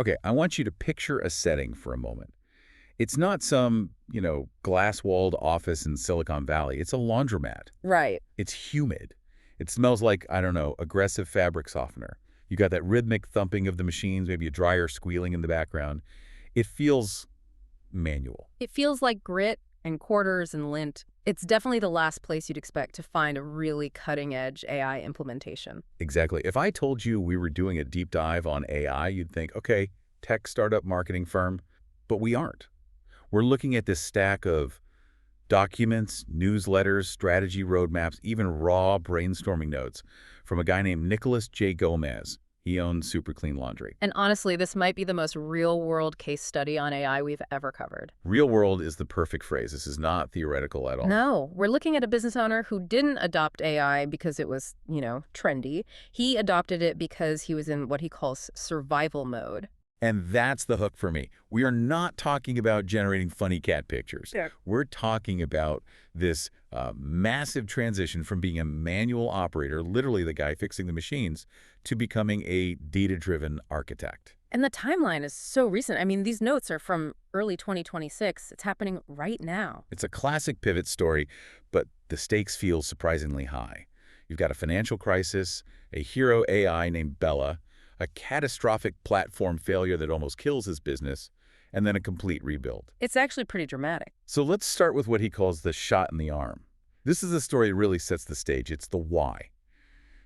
Okay, I want you to picture a setting for a moment. It's not some, glass-walled office in Silicon Valley. It's a laundromat. Right. It's humid. It smells like, I don't know, aggressive fabric softener. You got that rhythmic thumping of the machines, maybe a dryer squealing in the background. It feels manual. It feels like grit and quarters and lint. It's definitely the last place you'd expect to find a really cutting-edge AI implementation. Exactly. If I told you we were doing a deep dive on AI, you'd think, okay, tech startup marketing firm. But we aren't. We're looking at this stack of documents, newsletters, strategy roadmaps, even raw brainstorming notes from a guy named Nicholas J. Gomez. He owns Super Kleen Laundry. And honestly, this might be the most real-world case study on AI we've ever covered. Real world is the perfect phrase. This is not theoretical at all. No, we're looking at a business owner who didn't adopt AI because it was, trendy. He adopted it because he was in what he calls survival mode. And that's the hook for me. We are not talking about generating funny cat pictures. Yeah. We're talking about this massive transition from being a manual operator, literally the guy fixing the machines, to becoming a data-driven architect. And the timeline is so recent. I mean, these notes are from early 2026. It's happening right now. It's a classic pivot story, but the stakes feel surprisingly high. You've got a financial crisis, a hero AI named Bella, a catastrophic platform failure that almost kills his business, and then a complete rebuild. It's actually pretty dramatic. So let's start with what he calls the shot in the arm. This is the story that really sets the stage. It's the why.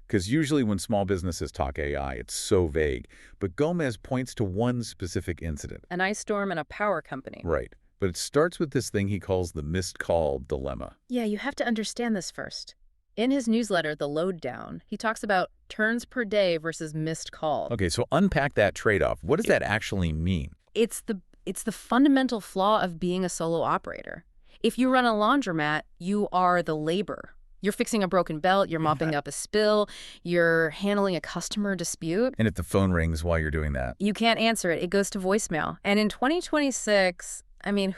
Because usually when small businesses talk AI, it's so vague. But Gomez points to one specific incident. An ice storm in a power company. Right. But it starts with this thing he calls the missed call dilemma. Yeah, you have to understand this first. In his newsletter, The Lowdown, he talks about turns per day versus missed calls. Okay, so unpack that trade-off. What does that actually mean? It's the fundamental flaw of being a solo operator. If you run a laundromat, you are the labor. You're fixing a broken belt, you're mopping up a spill, you're handling a customer dispute. And if the phone rings while you're doing that? You can't answer it. It goes to voicemail. And in 2026,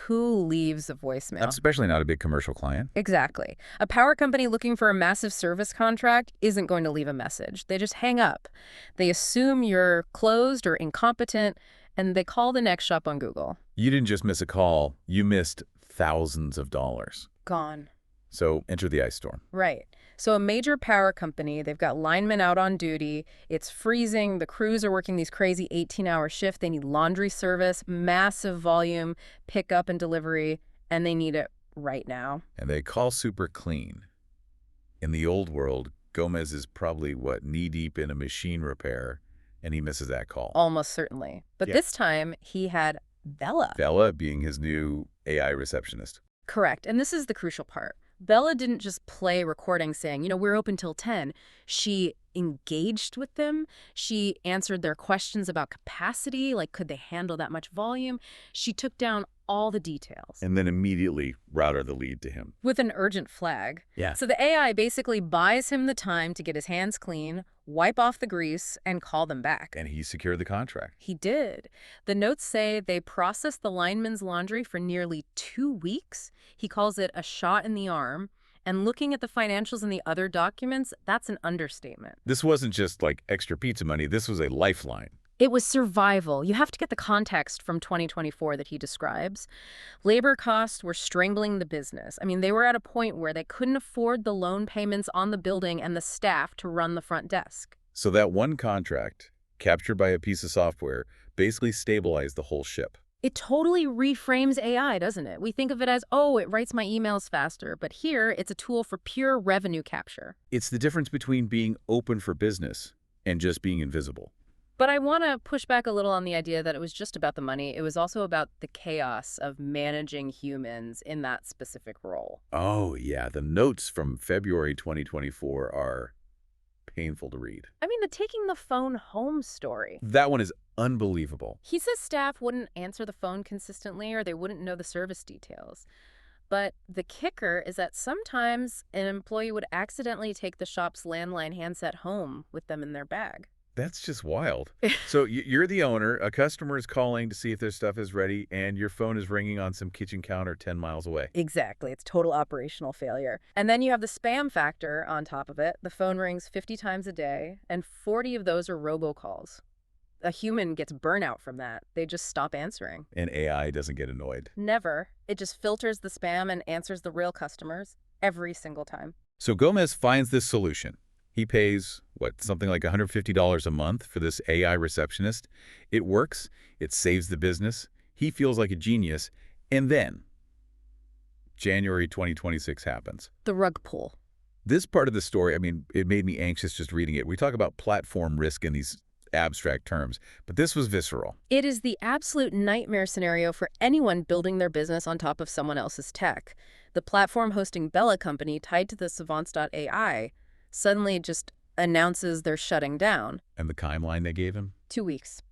who leaves a voicemail? Especially not a big commercial client. Exactly. A power company looking for a massive service contract isn't going to leave a message. They just hang up. They assume you're closed or incompetent, and they call the next shop on Google. You didn't just miss a call. You missed thousands of dollars. Gone. So enter the ice storm. Right. So a major power company, they've got linemen out on duty. It's freezing. The crews are working these crazy 18-hour shifts. They need laundry service, massive volume, pickup and delivery, and they need it right now. And they call Super Kleen. In the old world, Gomez is probably, knee-deep in a machine repair, and he misses that call. Almost certainly. But this time, he had Bella. Bella being his new AI receptionist. Correct. And this is the crucial part. Bella didn't just play recordings saying, we're open till 10. She engaged with them. She answered their questions about capacity, like could they handle that much volume? She took down all the details. And then immediately routed the lead to him. With an urgent flag. Yeah. So the AI basically buys him the time to get his hands clean, wipe off the grease, and call them back. And he secured the contract. He did. The notes say they processed the lineman's laundry for nearly 2 weeks. He calls it a shot in the arm. And looking at the financials and the other documents, that's an understatement. This wasn't just like extra pizza money. This was a lifeline. It was survival. You have to get the context from 2024 that he describes. Labor costs were strangling the business. They were at a point where they couldn't afford the loan payments on the building and the staff to run the front desk. So that one contract, captured by a piece of software, basically stabilized the whole ship. It totally reframes AI, doesn't it? We think of it as, it writes my emails faster, but here it's a tool for pure revenue capture. It's the difference between being open for business and just being invisible. But I want to push back a little on the idea that it was just about the money. It was also about the chaos of managing humans in that specific role. Oh, yeah. The notes from February 2024 are painful to read. The taking the phone home story. That one is unbelievable. He says staff wouldn't answer the phone consistently or they wouldn't know the service details. But the kicker is that sometimes an employee would accidentally take the shop's landline handset home with them in their bag. That's just wild. So you're the owner, a customer is calling to see if their stuff is ready, and your phone is ringing on some kitchen counter 10 miles away. Exactly. It's total operational failure. And then you have the spam factor on top of it. The phone rings 50 times a day, and 40 of those are robocalls. a human gets burnout from that. They just stop answering. And AI doesn't get annoyed. Never. It just filters the spam and answers the real customers every single time. So Gomez finds this solution. He pays, something like $150 a month for this AI receptionist. It works. It saves the business. He feels like a genius. And then, January 2026 happens. The rug pull. This part of the story, it made me anxious just reading it. We talk about platform risk in these abstract terms, but this was visceral. It is the absolute nightmare scenario for anyone building their business on top of someone else's tech. The platform hosting Bella company tied to the savants.ai suddenly just announces they're shutting down. And the timeline they gave him? 2 weeks.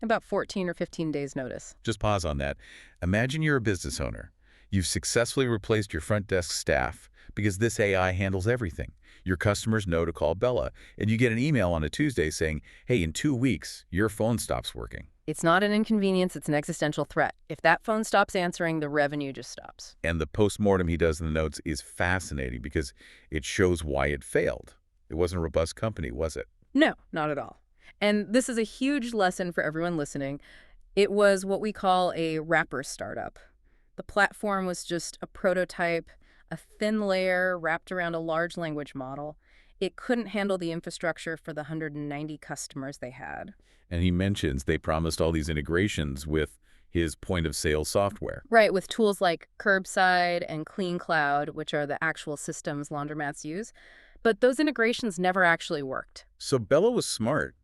About 14 or 15 days notice. Just pause on that. Imagine you're a business owner. You've successfully replaced your front desk staff because this AI handles everything. Your customers know to call Bella, and you get an email on a Tuesday saying, hey, in 2 weeks, your phone stops working. It's not an inconvenience, it's an existential threat. If that phone stops answering, the revenue just stops. And the postmortem he does in the notes is fascinating because it shows why it failed. It wasn't a robust company, was it? No, not at all. And this is a huge lesson for everyone listening. It was what we call a wrapper startup. The platform was just a prototype, a thin layer wrapped around a large language model. It couldn't handle the infrastructure for the 190 customers they had. And he mentions they promised all these integrations with his point-of-sale software. Right, with tools like Curbside and Clean Cloud, which are the actual systems laundromats use. But those integrations never actually worked. So Bella was smart,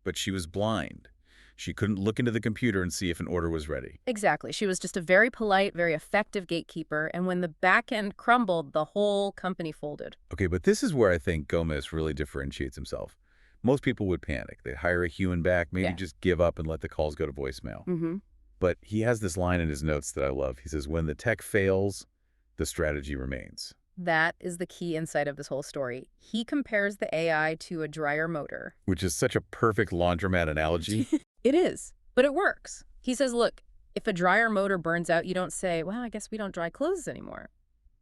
but she was blind. She couldn't look into the computer and see if an order was ready. Exactly. She was just a very polite, very effective gatekeeper, and when the back end crumbled, the whole company folded. Okay, but this is where I think Gomez really differentiates himself. Most people would panic. They'd hire a human back, maybe just give up and let the calls go to voicemail. But he has this line in his notes that I love. He says, when the tech fails, the strategy remains. That is the key insight of this whole story. He compares the AI to a dryer motor. Which is such a perfect laundromat analogy. It is, but it works. He says, look, if a dryer motor burns out, you don't say, well, I guess we don't dry clothes anymore.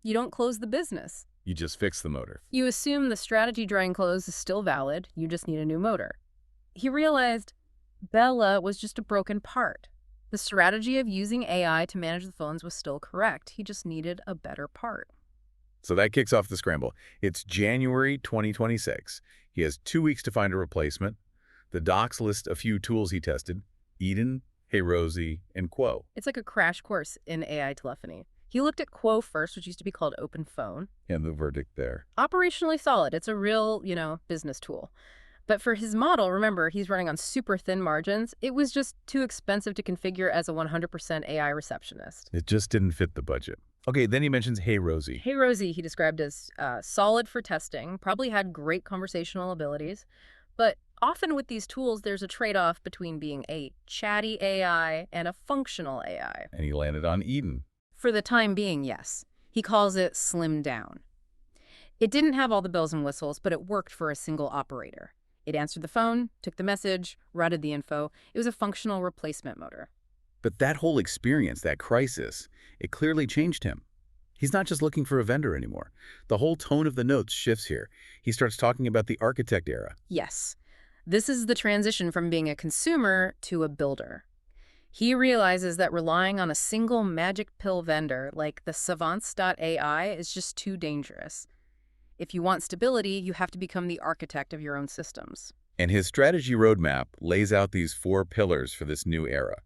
You don't close the business. You just fix the motor. You assume the strategy drying clothes is still valid. You just need a new motor. He realized Bella was just a broken part. The strategy of using AI to manage the phones was still correct. He just needed a better part. So that kicks off the scramble. It's January 2026. He has 2 weeks to find a replacement. The docs list a few tools he tested: Eden, Hey Rosie, and Quo. It's like a crash course in AI telephony. He looked at Quo first, which used to be called Open Phone. And the verdict there. Operationally solid. It's a real, business tool. But for his model, remember, he's running on super thin margins. It was just too expensive to configure as a 100% AI receptionist. It just didn't fit the budget. Okay, then he mentions Hey Rosie. Hey Rosie, he described as solid for testing, probably had great conversational abilities. But often with these tools, there's a trade-off between being a chatty AI and a functional AI. And he landed on Eden. For the time being, yes. He calls it slimmed down. It didn't have all the bells and whistles, but it worked for a single operator. It answered the phone, took the message, routed the info. It was a functional replacement motor. But that whole experience, that crisis, it clearly changed him. He's not just looking for a vendor anymore. The whole tone of the notes shifts here. He starts talking about the architect era. Yes. This is the transition from being a consumer to a builder. He realizes that relying on a single magic pill vendor like the savants.ai is just too dangerous. If you want stability, you have to become the architect of your own systems. And his strategy roadmap lays out these 4 pillars for this new era.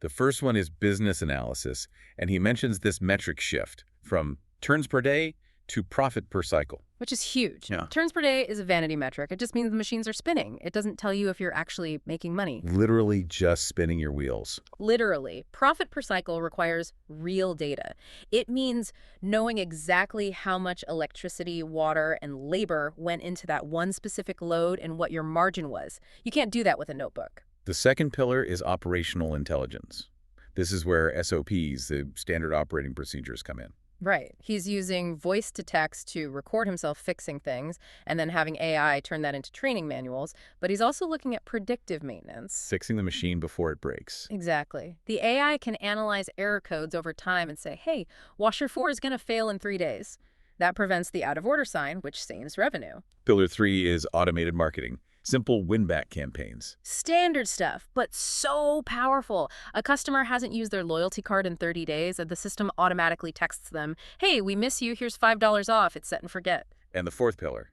The first one is business analysis, and he mentions this metric shift from turns per day to profit per cycle. Which is huge. Yeah. Turns per day is a vanity metric. It just means the machines are spinning. It doesn't tell you if you're actually making money. Literally just spinning your wheels. Literally. Profit per cycle requires real data. It means knowing exactly how much electricity, water, and labor went into that one specific load and what your margin was. You can't do that with a notebook. The second pillar is operational intelligence. This is where SOPs, the standard operating procedures, come in. Right. He's using voice to text to record himself fixing things and then having AI turn that into training manuals. But he's also looking at predictive maintenance. Fixing the machine before it breaks. Exactly. The AI can analyze error codes over time and say, hey, washer 4 is going to fail in 3 days. That prevents the out of order sign, which saves revenue. Pillar 3 is automated marketing. Simple win-back campaigns. Standard stuff, but so powerful. A customer hasn't used their loyalty card in 30 days, and the system automatically texts them, hey, we miss you, here's $5 off, it's set and forget. And the fourth pillar,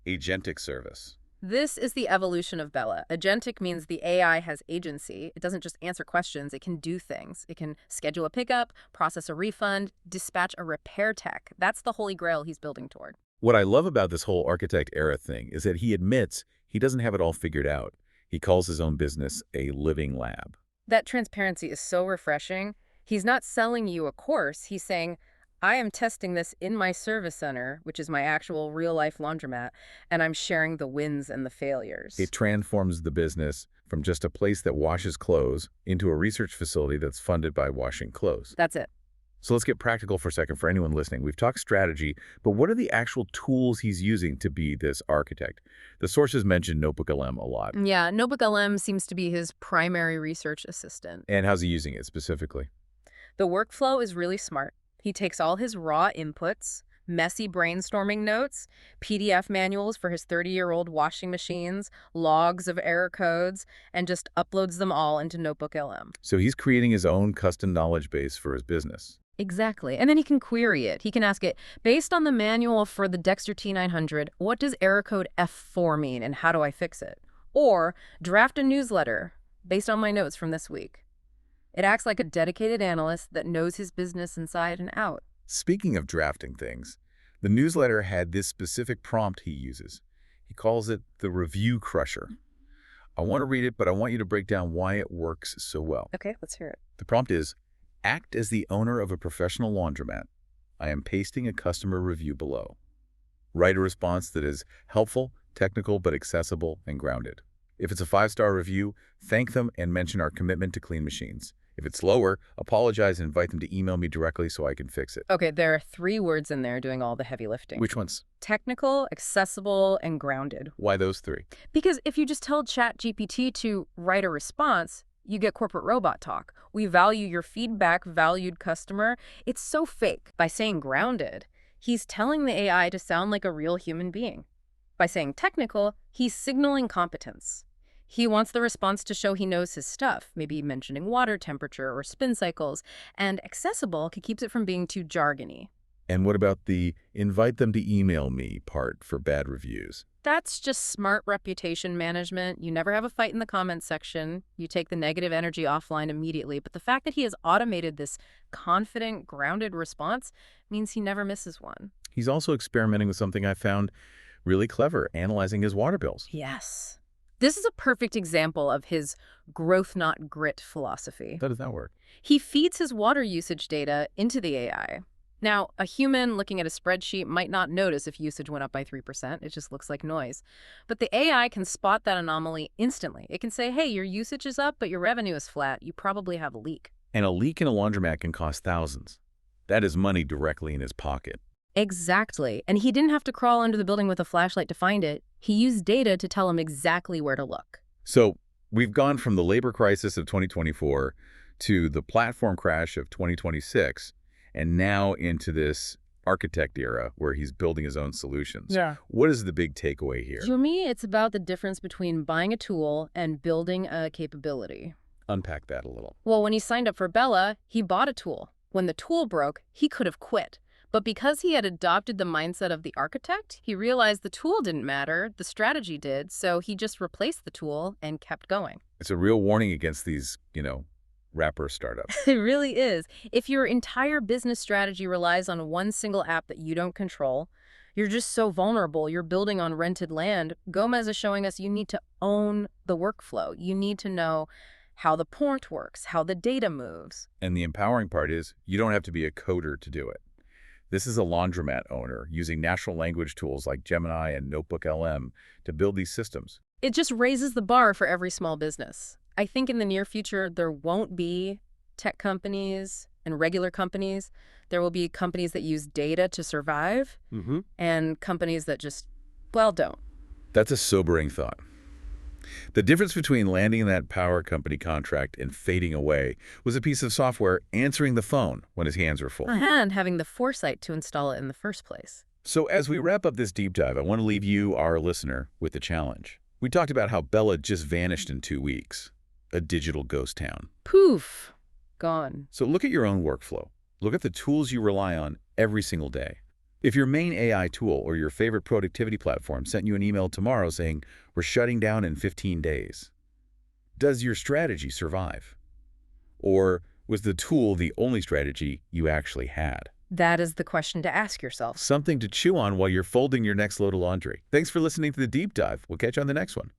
agentic service. This is the evolution of Bella. Agentic means the AI has agency. It doesn't just answer questions, it can do things. It can schedule a pickup, process a refund, dispatch a repair tech. That's the holy grail he's building toward. What I love about this whole architect era thing is that he admits he doesn't have it all figured out. He calls his own business a living lab. That transparency is so refreshing. He's not selling you a course. He's saying, I am testing this in my service center, which is my actual real-life laundromat, and I'm sharing the wins and the failures. It transforms the business from just a place that washes clothes into a research facility that's funded by washing clothes. That's it. So let's get practical for a second for anyone listening. We've talked strategy, but what are the actual tools he's using to be this architect? The sources mention NotebookLM a lot. Yeah, NotebookLM seems to be his primary research assistant. And how's he using it specifically? The workflow is really smart. He takes all his raw inputs, messy brainstorming notes, PDF manuals for his 30-year-old washing machines, logs of error codes, and just uploads them all into NotebookLM. So he's creating his own custom knowledge base for his business. Exactly. And then he can query it. He can ask it, based on the manual for the Dexter T900, what does error code F4 mean and how do I fix it? Or draft a newsletter based on my notes from this week. It acts like a dedicated analyst that knows his business inside and out. Speaking of drafting things, the newsletter had this specific prompt he uses. He calls it the review crusher. I want to read it, but I want you to break down why it works so well. Okay, let's hear it. The prompt is, act as the owner of a professional laundromat. I am pasting a customer review below. Write a response that is helpful, technical, but accessible and grounded. If it's a 5-star review, thank them and mention our commitment to clean machines. If it's lower, apologize and invite them to email me directly so I can fix it. Okay, there are 3 words in there doing all the heavy lifting. Which ones? Technical, accessible, and grounded. Why those 3? Because if you just tell ChatGPT to write a response, you get corporate robot talk. We value your feedback, valued customer. It's so fake. By saying grounded, he's telling the AI to sound like a real human being. By saying technical, he's signaling competence. He wants the response to show he knows his stuff, maybe mentioning water temperature or spin cycles, and accessible keeps it from being too jargony. And what about the invite them to email me part for bad reviews? That's just smart reputation management. You never have a fight in the comments section. You take the negative energy offline immediately. But the fact that he has automated this confident, grounded response means he never misses one. He's also experimenting with something I found really clever, analyzing his water bills. Yes. This is a perfect example of his growth, not grit philosophy. How does that work? He feeds his water usage data into the AI. Now, a human looking at a spreadsheet might not notice if usage went up by 3%. It just looks like noise. But the AI can spot that anomaly instantly. It can say, hey, your usage is up, but your revenue is flat. You probably have a leak. And a leak in a laundromat can cost thousands. That is money directly in his pocket. Exactly. And he didn't have to crawl under the building with a flashlight to find it. He used data to tell him exactly where to look. So we've gone from the labor crisis of 2024 to the platform crash of 2026, and now into this architect era where he's building his own solutions. Yeah. What is the big takeaway here? To me, it's about the difference between buying a tool and building a capability. Unpack that a little. Well, when he signed up for Bella, he bought a tool. When the tool broke, he could have quit. But because he had adopted the mindset of the architect, he realized the tool didn't matter, the strategy did, so he just replaced the tool and kept going. It's a real warning against these, wrapper startups. It really is. If your entire business strategy relies on one single app that you don't control, you're just so vulnerable, you're building on rented land. Gomez is showing us you need to own the workflow. You need to know how the port works, how the data moves. And the empowering part is you don't have to be a coder to do it. This is a laundromat owner using natural language tools like Gemini and NotebookLM to build these systems. It just raises the bar for every small business. I think in the near future, there won't be tech companies and regular companies. There will be companies that use data to survive and companies that just, don't. That's a sobering thought. The difference between landing that power company contract and fading away was a piece of software answering the phone when his hands were full. And having the foresight to install it in the first place. So as we wrap up this deep dive, I want to leave you, our listener, with a challenge. We talked about how Bella just vanished in 2 weeks. A digital ghost town. Poof, gone. So look at your own workflow. Look at the tools you rely on every single day. If your main AI tool or your favorite productivity platform sent you an email tomorrow saying, "We're shutting down in 15 days," does your strategy survive? Or was the tool the only strategy you actually had? That is the question to ask yourself. Something to chew on while you're folding your next load of laundry. Thanks for listening to The Deep Dive. We'll catch you on the next one.